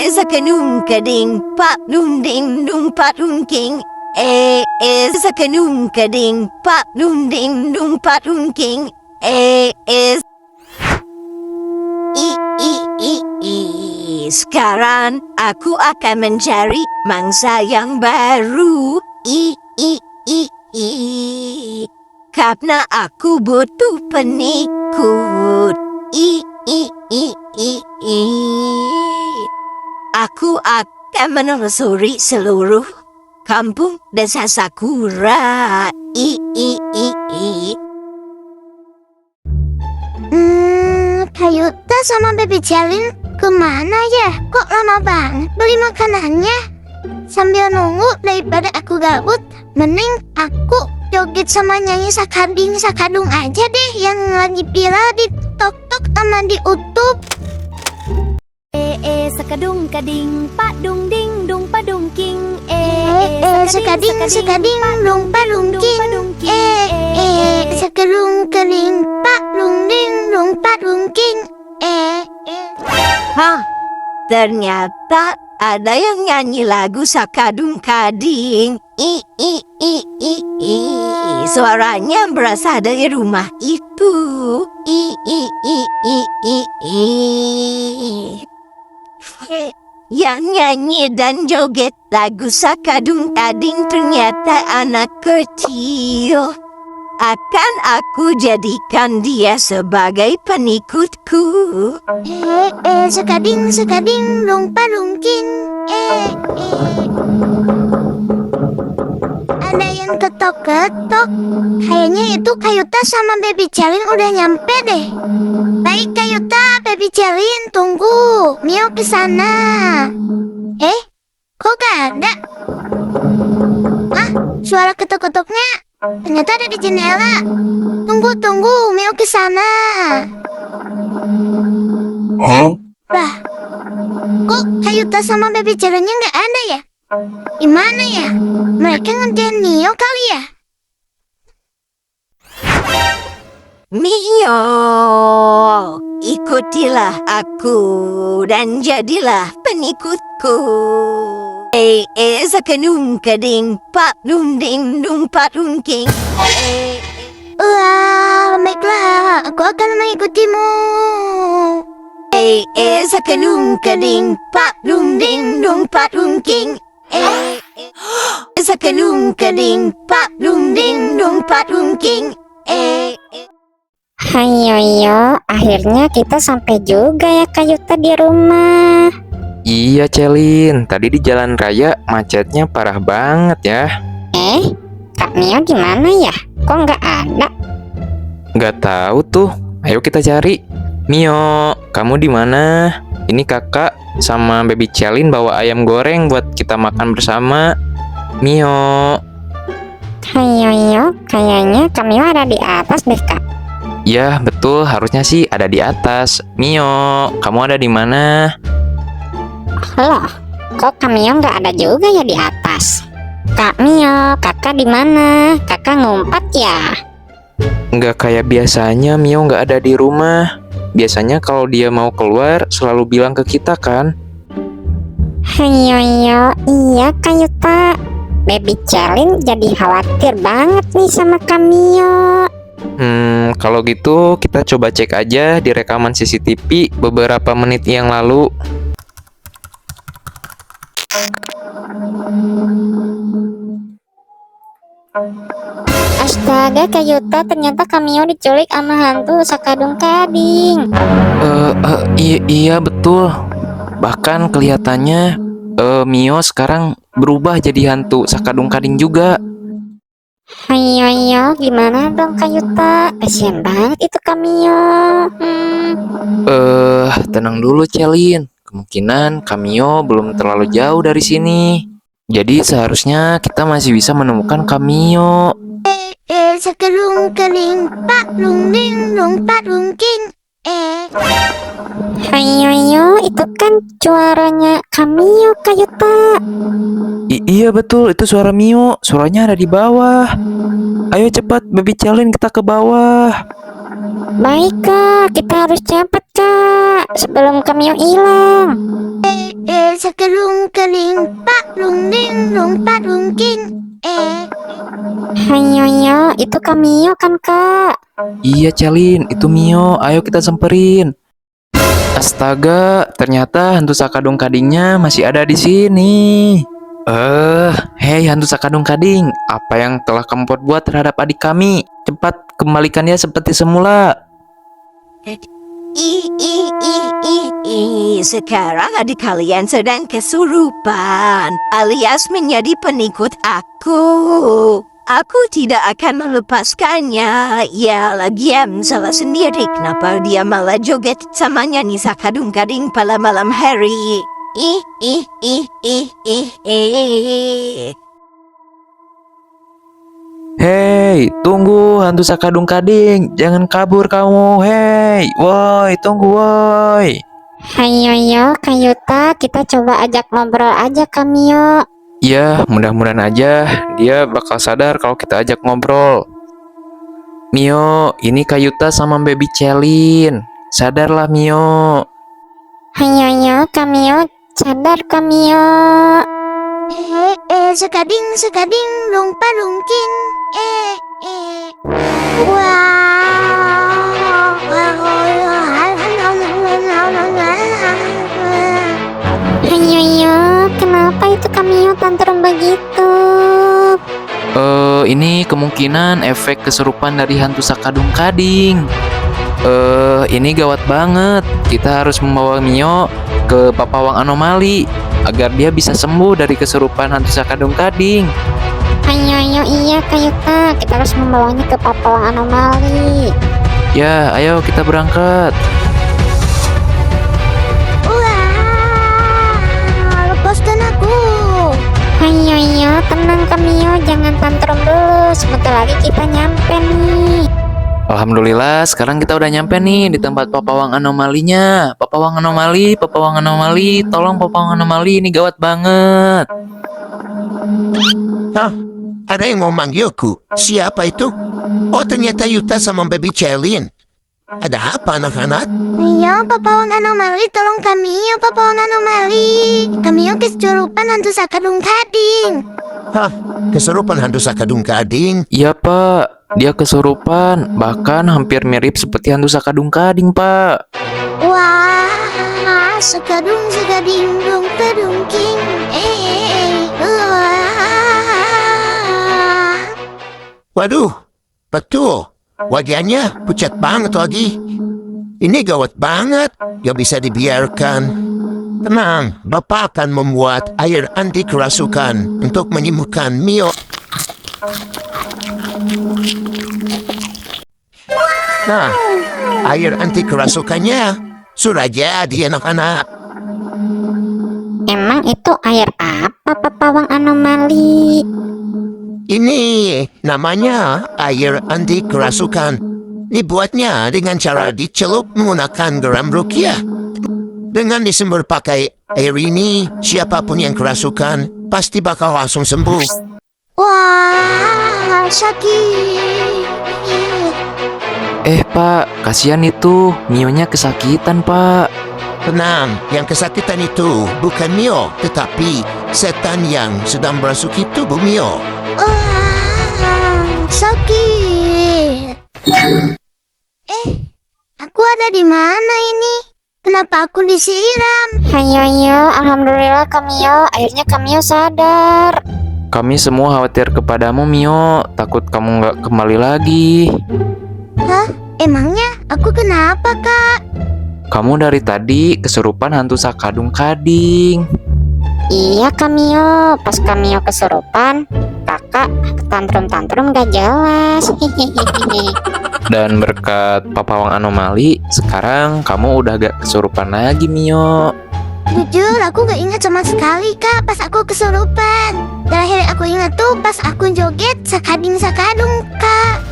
Sakanum kading pak dum ding dum pat dum king. Sakanum kading pak dum ding dum pat dum king. Sekarang aku akan mencari mangsa yang baru. Karena aku butuh pengikut. Aku akan menelusuri seluruh kampung desa Sakura. Kayuta sama Baby Jalin kemana ya? Kok lama banget beli makanannya? Sambil nunggu daripada aku gabut, mending aku joget sama nyanyi sakadung aja deh yang lagi viral di TikTok sama di YouTube. Sakadung kading pak dung ding dung pa dung king. Sakading dung pa dung king. Sakadung kading pak dung ding dung pa dung king. Hah, ternyata ada yang nyanyi lagu Sakadung Kading. Suaranya berasal dari rumah itu. Yang nyanyi dan joget lagu Sakadung Kading ternyata anak kecil. Akan aku jadikan dia sebagai pengikutku. Sakading dung pa dung king. Ada yang ketok-ketok. Kayaknya itu Kayuta sama Baby Jalin udah nyampe deh. Baik Kayuta, Baby Jalin, tunggu. Mio kesana. Kok gak ada? Suara ketok-ketoknya ternyata ada di jendela. Tunggu, Mio kesana. Lah, kok Kayuta sama Baby Jalinnya gak ada ya? Gimana ya? Mereka ngerjain Mio kali ya? Mio, ikutilah aku dan jadilah pengikutku. Sakanum kading pak dum ding dum pat dum king. Wah, baiklah, aku akan mengikutimu. Sakanum kading pak dum ding dum pat dum king. Sakanum kading pak dum ding dum pat dum king. Hayo, akhirnya kita sampai juga ya Kayuta di rumah. Iya Celin, tadi di jalan raya macetnya parah banget ya. Kak Mio gimana ya? Kok nggak ada? Nggak tahu tuh, ayo kita cari. Mio, kamu di mana? Ini kakak sama Baby Celin bawa ayam goreng buat kita makan bersama. Mio. Hayo, kayaknya Kak Mio ada di atas deh Kak. Ya betul, harusnya sih ada di atas. Mio, kamu ada di mana? Loh, kok Kak Mio nggak ada juga ya di atas? Kak Mio, kakak di mana? Kakak ngumpat ya? Nggak kayak biasanya Mio nggak ada di rumah. Biasanya kalau dia mau keluar selalu bilang ke kita kan? Hayo, iya Kayuta. Baby Jalin jadi khawatir banget nih sama Kak Mio. Kalau gitu kita coba cek aja di rekaman CCTV beberapa menit yang lalu. Astaga Kayuta, ternyata Kak Mio diculik sama hantu Sakadung Kading. Iya betul. Bahkan kelihatannya Mio sekarang berubah jadi hantu Sakadung Kading juga. Hayo, gimana dong Kayuta? Kasian banget itu Kak Mio. Tenang dulu Celin. Kemungkinan Kak Mio belum terlalu jauh dari sini. Jadi seharusnya kita masih bisa menemukan Kak Mio. Sakadung kading pak dung ding dung pa dung king. Hayo, itu kan suaranya Kak Mio Kayuta. Iya betul, itu suara Mio. Suaranya ada di bawah. Ayo cepat Baby Celin, kita ke bawah. Baik Kak, kita harus cepat Kak, sebelum Kak Mio hilang. keding pak dung ding dung pak dung king. Hayo, itu Kamio kan, Kak? Iya, Celin, itu Mio. Ayo kita samperin. Astaga, ternyata hantu Sakadung Kadingnya masih ada di sini. Hei hantu Sakadung Kading, apa yang telah kamu perbuat terhadap adik kami? Cepat kembalikan dia seperti semula. Sekarang adik kalian sedang kesurupan, alias menjadi pengikut aku. Aku tidak akan melepaskannya. Ya, lagian salah sendiri kenapa dia malah joget sama nyanyi Sakadung Kading pada malam hari. Hei, tunggu hantu Sakadung Kading, jangan kabur kamu. Hei, woi, tunggu woi. Hayo, Kayuta, kita coba ajak ngobrol aja Kamio. Ya, mudah-mudahan aja dia bakal sadar kalau kita ajak ngobrol. Mio, ini Kayuta sama baby Celin. Sadarlah Mio. Hayo, Kamio, sadar Kamio. Sekading dung pak dung king. Hayo, kenapa itu Kamio tantrum begitu? Ini kemungkinan efek kesurupan dari hantu Sakadung Kading. Ini gawat banget. Kita harus membawa Mio ke Papawang Anomali agar dia bisa sembuh dari kesurupan hantu Sakadung Kading. Hayo, iya Kayuta, kita harus membawanya ke Papawang Anomali. Ya, ayo kita berangkat. Lepaskan aku. Hayo, tenang Kamio, jangan tantrum dulu. Sebentar lagi kita nyampe nih. Alhamdulillah, sekarang kita udah nyampe nih di tempat Papawang Anomalinya. Papawang Anomali, tolong Papawang Anomali, ini gawat banget. Hah? Ada yang mau manggilku? Siapa itu? Oh, ternyata Yuta sama baby Celin. Ada apa anak-anak? Ayo, Papawang Anomali, tolong kami ya, Papawang Anomali. Kami yang kesurupan hantu Sakadung Kading. Hah? Kesurupan hantu Sakadung Kading? Iya Pak, dia kesurupan, bahkan hampir mirip seperti hantu Sakadung Kading Pak. Wah, sekading dung kedung king. Waduh, betul. Wajahnya pucat banget lagi. Ini gawat banget, gak bisa dibiarkan. Tenang, Bapak akan membuat air anti kerasukan untuk menyembuhkan Mio. Nah, air anti kerasukannya sudah jadi anak-anak. Emang itu air apa Papawang Anomali? Ini namanya air anti kerasukan. Dibuatnya dengan cara dicelup menggunakan garam rukiah. Dengan disembur pakai air ini, siapapun yang kerasukan pasti bakal langsung sembuh. Wah, sakit. Pak, kasihan itu, Mionya kesakitan Pak. Tenang, yang kesakitan itu bukan Mio, tetapi setan yang sedang merasuki tubuh Mio. Sakit. Aku ada di mana ini? Kenapa aku disiram? Hayo, alhamdulillah Kamio, akhirnya Kamio sadar. Kami semua khawatir kepadamu Mio, takut kamu nggak kembali lagi. Hah? Emangnya aku kenapa, Kak? Kamu dari tadi kesurupan hantu Sakadung Kading. Iya Kamio, pas Kamio kesurupan, kakak tantrum gak jelas. Dan berkat Papawang Anomali, sekarang kamu udah gak kesurupan lagi Mio. Jujur, aku gak ingat sama sekali, Kak, pas aku kesurupan. Terakhir aku ingat tuh pas aku joget sakading-sakadung, Kak.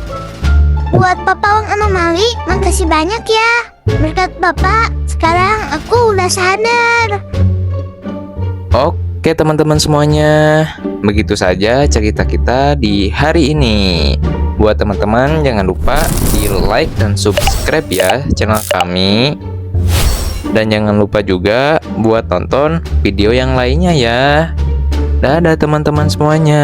Buat Papawang Anomali, makasih banyak ya. Berkat Bapak, sekarang aku udah sadar. Oke teman-teman semuanya, begitu saja cerita kita di hari ini. Buat teman-teman jangan lupa di like dan subscribe ya channel kami. Dan jangan lupa juga buat tonton video yang lainnya ya. Dadah teman-teman semuanya.